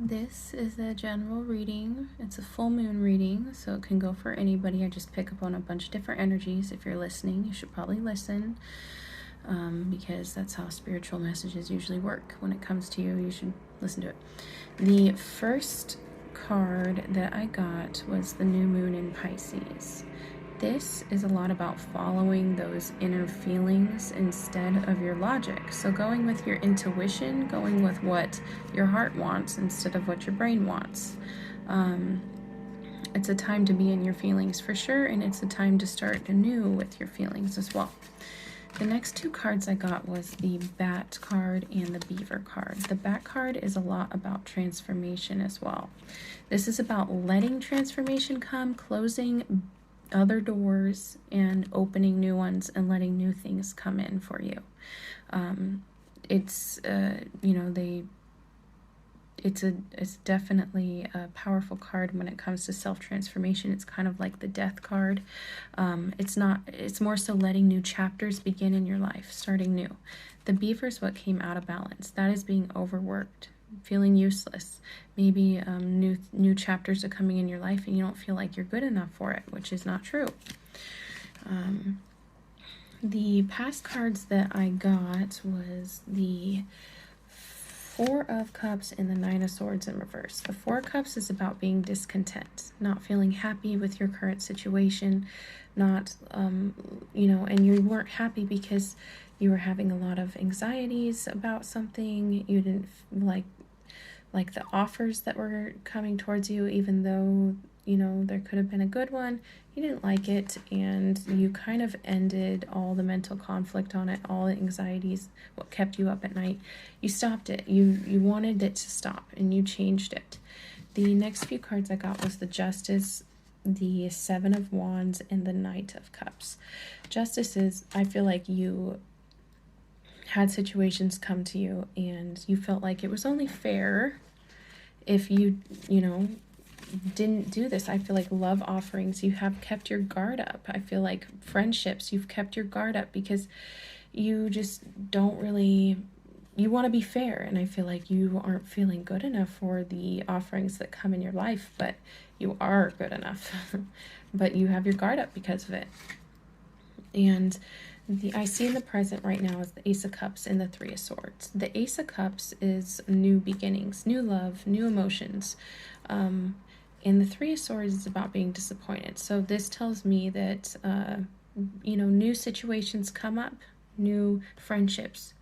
This is a general reading. It's a full moon reading, so it can go for anybody. I just pick up on a bunch of different energies. If you're listening, you should probably listen, because that's how spiritual messages usually work. When it comes to you, you should listen to it. The first card that I got was the new moon in Pisces. This is a lot about following those inner feelings instead of your logic. So going with your intuition, going with what your heart wants instead of what your brain wants. It's a time to be in your feelings for sure, and it's a time to start anew with your feelings as well. The next two cards I got was the Bat card and the Beaver card. The Bat card is a lot about transformation as well. This is about letting transformation come, closing other doors and opening new ones and letting new things come in for you. It's it's definitely a powerful card when it comes to self-transformation. It's kind of like the Death card. It's more so letting new chapters begin in your life, starting new. The Beaver is what came out of balance. That is being overworked, feeling useless. Maybe new chapters are coming in your life and you don't feel like you're good enough for it, which is not true. The past cards that I got was the Four of Cups and the Nine of Swords in reverse. The Four of Cups is about being discontent, not feeling happy with your current situation, not, and you weren't happy because you were having a lot of anxieties about something. You didn't like the offers that were coming towards you, even though, there could have been a good one. You didn't like it, and you kind of ended all the mental conflict on it, all the anxieties, what kept you up at night. You stopped it. You wanted it to stop, and you changed it. The next few cards I got was the Justice, the Seven of Wands, and the Knight of Cups. Justice is, I feel like you had situations come to you, and you felt like it was only fair if you didn't do this. I feel like love offerings, you have kept your guard up. I feel like friendships, you've kept your guard up because you just don't really, you want to be fair, and I feel like you aren't feeling good enough for the offerings that come in your life, but you are good enough. But you have your guard up because of it. And I see in the present right now is the Ace of Cups and the Three of Swords. The Ace of Cups is new beginnings, new love, new emotions. And the Three of Swords is about being disappointed. So this tells me that, new situations come up, new friendships,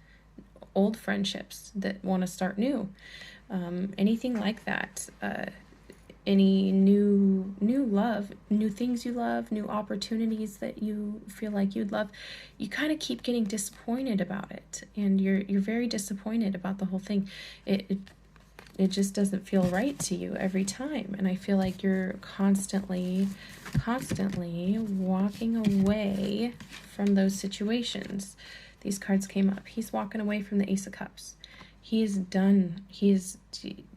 old friendships that want to start new. Anything like that. Any new love, new things you love, new opportunities that you feel like you'd love, you kind of keep getting disappointed about it, and you're very disappointed about the whole thing. It just doesn't feel right to you every time, and I feel like you're constantly walking away from those situations. These cards came up. He's walking away from the Ace of Cups. He's done. He's,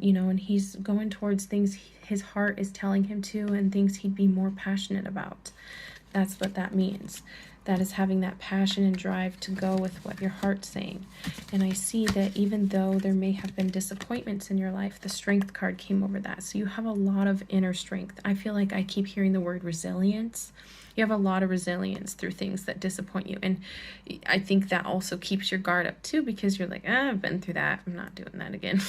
and he's going towards things his heart is telling him to, and things he'd be more passionate about. That's what that means. That is having that passion and drive to go with what your heart's saying. And I see that even though there may have been disappointments in your life, the Strength card came over that. So you have a lot of inner strength. I feel like I keep hearing the word resilience. You have a lot of resilience through things that disappoint you. And I think that also keeps your guard up too, because you're like, I've been through that. I'm not doing that again.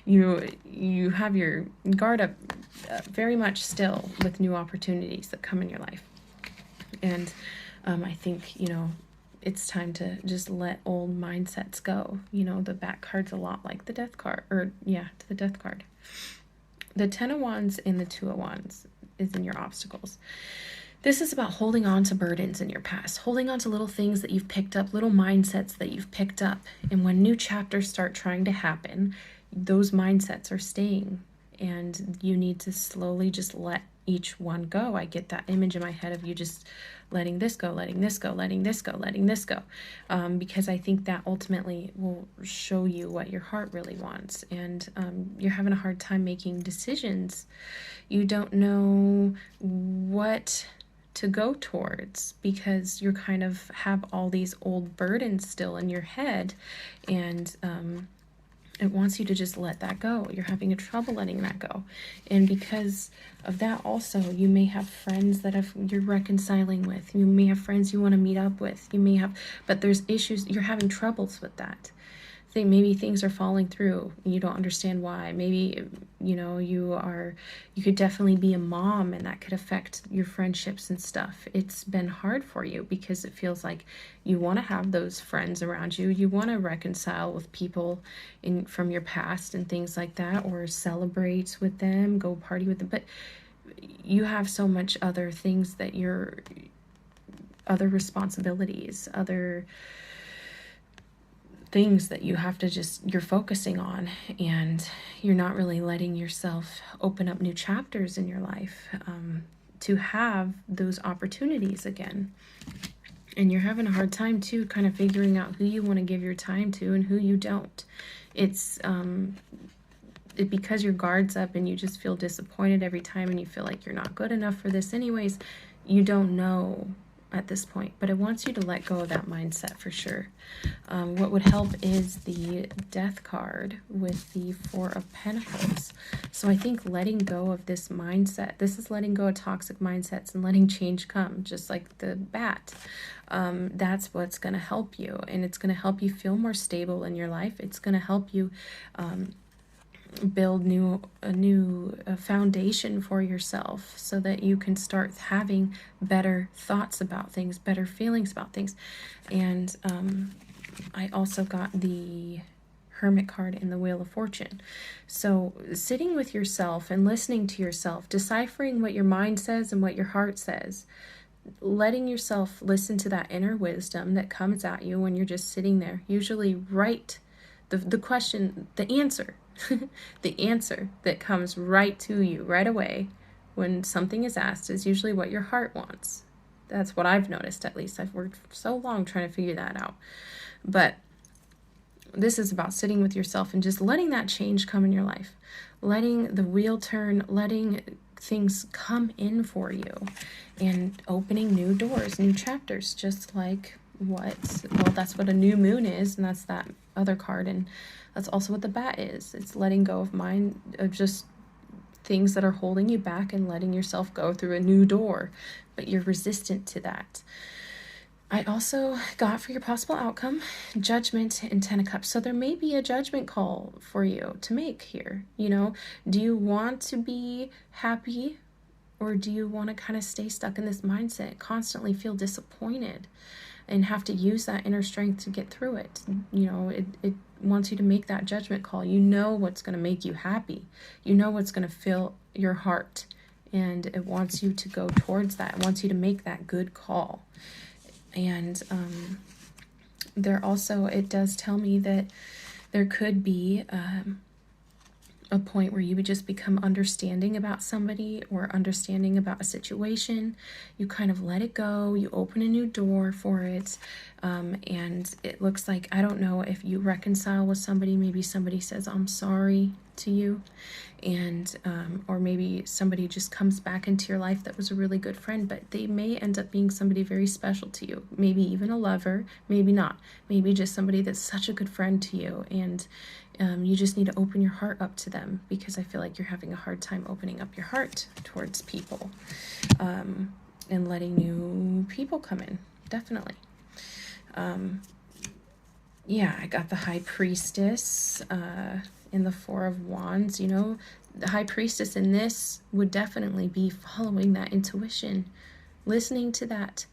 You have your guard up very much still with new opportunities that come in your life. And I think, it's time to just let old mindsets go. The Bat card's a lot like the Death card, the Death card. The Ten of Wands and the Two of Wands is in your obstacles. This is about holding on to burdens in your past, holding on to little things that you've picked up, little mindsets that you've picked up. And when new chapters start trying to happen, those mindsets are staying, and you need to slowly just let each one go. I get that image in my head of you just letting this go, letting this go, letting this go, letting this go, because I think that ultimately will show you what your heart really wants. And you're having a hard time making decisions. You don't know what to go towards because you kind of have all these old burdens still in your head, and It wants you to just let that go. You're having a trouble letting that go. And because of that also, you may have friends that you're reconciling with. You may have friends you want to meet up with. You may have, but there's issues, you're having troubles with that. Maybe things are falling through and you don't understand why. Maybe, you could definitely be a mom and that could affect your friendships and stuff. It's been hard for you because it feels like you want to have those friends around you. You want to reconcile with people from your past and things like that, or celebrate with them, go party with them. But you have so much other things that other responsibilities, other things that you're focusing on, and you're not really letting yourself open up new chapters in your life to have those opportunities again. And you're having a hard time too, kind of figuring out who you want to give your time to and who you don't. It's because your guard's up and you just feel disappointed every time and you feel like you're not good enough for this anyways. You don't know at this point, but it wants you to let go of that mindset for sure. What would help is the Death card with the Four of Pentacles. So I think letting go of this mindset, this is letting go of toxic mindsets and letting change come, just like the bat. That's what's going to help you, and it's going to help you feel more stable in your life. It's going to help you build a new foundation for yourself so that you can start having better thoughts about things, better feelings about things. And I also got the Hermit card in the Wheel of Fortune. So sitting with yourself and listening to yourself, deciphering what your mind says and what your heart says, letting yourself listen to that inner wisdom that comes at you when you're just sitting there. Usually write the question, the answer the answer that comes right to you right away when something is asked is usually what your heart wants. That's what I've noticed, at least. I've worked for so long trying to figure that out. But this is about sitting with yourself and just letting that change come in your life, letting the wheel turn, letting things come in for you, and opening new doors, new chapters, just like that's what a new moon is, and that's that other card, and that's also what the bat is. It's letting go of just things that are holding you back and letting yourself go through a new door, but you're resistant to that. I also got for your possible outcome, Judgment and Ten of Cups. So there may be a judgment call for you to make here. Do you want to be happy, or do you want to kind of stay stuck in this mindset, constantly feel disappointed and have to use that inner strength to get through it? It wants you to make that judgment call. You know what's going to make you happy. You know what's going to fill your heart, and it wants you to go towards that. It wants you to make that good call. And it does tell me that there could be a point where you would just become understanding about somebody or understanding about a situation. You kind of let it go. You open a new door for it. And it looks like, I don't know if you reconcile with somebody, maybe somebody says, I'm sorry to you. And, or maybe somebody just comes back into your life that was a really good friend, but they may end up being somebody very special to you. Maybe even a lover, maybe not. Maybe just somebody that's such a good friend to you. And you just need to open your heart up to them, because I feel like you're having a hard time opening up your heart towards people, and letting new people come in. Definitely. I got the High Priestess in the Four of Wands. The High Priestess in this would definitely be following that intuition, listening to that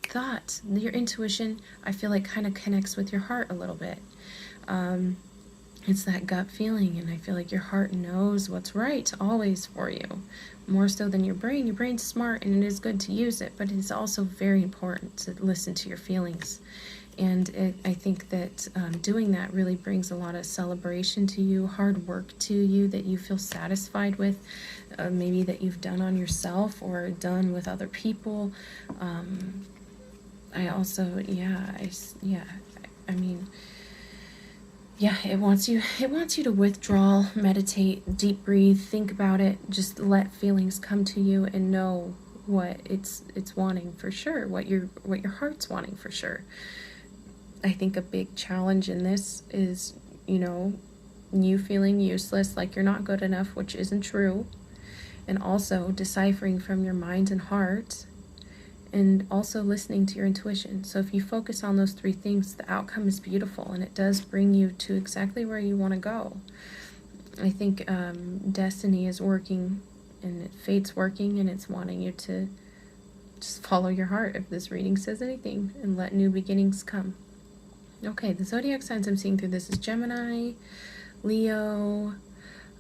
thought. Your intuition, I feel like, kind of connects with your heart a little bit. It's that gut feeling, and I feel like your heart knows what's right always for you, more so than your brain. Your brain's smart, and it is good to use it, but it's also very important to listen to your feelings. And I think that doing that really brings a lot of celebration to you, hard work to you that you feel satisfied with, maybe that you've done on yourself or done with other people. It wants you to withdraw, meditate, deep breathe, think about it, just let feelings come to you and know what it's wanting for sure, what your heart's wanting for sure. I think a big challenge in this is, you feeling useless, like you're not good enough, which isn't true, and also deciphering from your mind and heart, and also listening to your intuition. So if you focus on those three things, the outcome is beautiful, and it does bring you to exactly where you want to go. I think destiny is working, and fate's working, and it's wanting you to just follow your heart, if this reading says anything, and let new beginnings come. Okay, the zodiac signs I'm seeing through this is Gemini, Leo,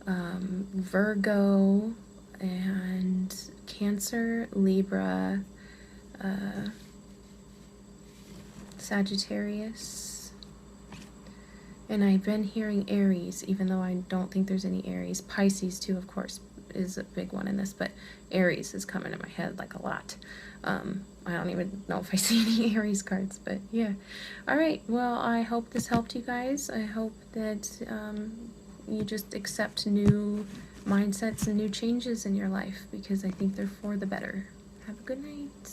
Virgo, and Cancer, Libra, Sagittarius. And I've been hearing Aries, even though I don't think there's any Aries. Pisces, too, of course, is a big one in this, but Aries is coming in my head like a lot. I don't even know if I see any Aries cards, but yeah. All right, well, I hope this helped you guys. I hope that you just accept new mindsets and new changes in your life, because I think they're for the better. Have a good night.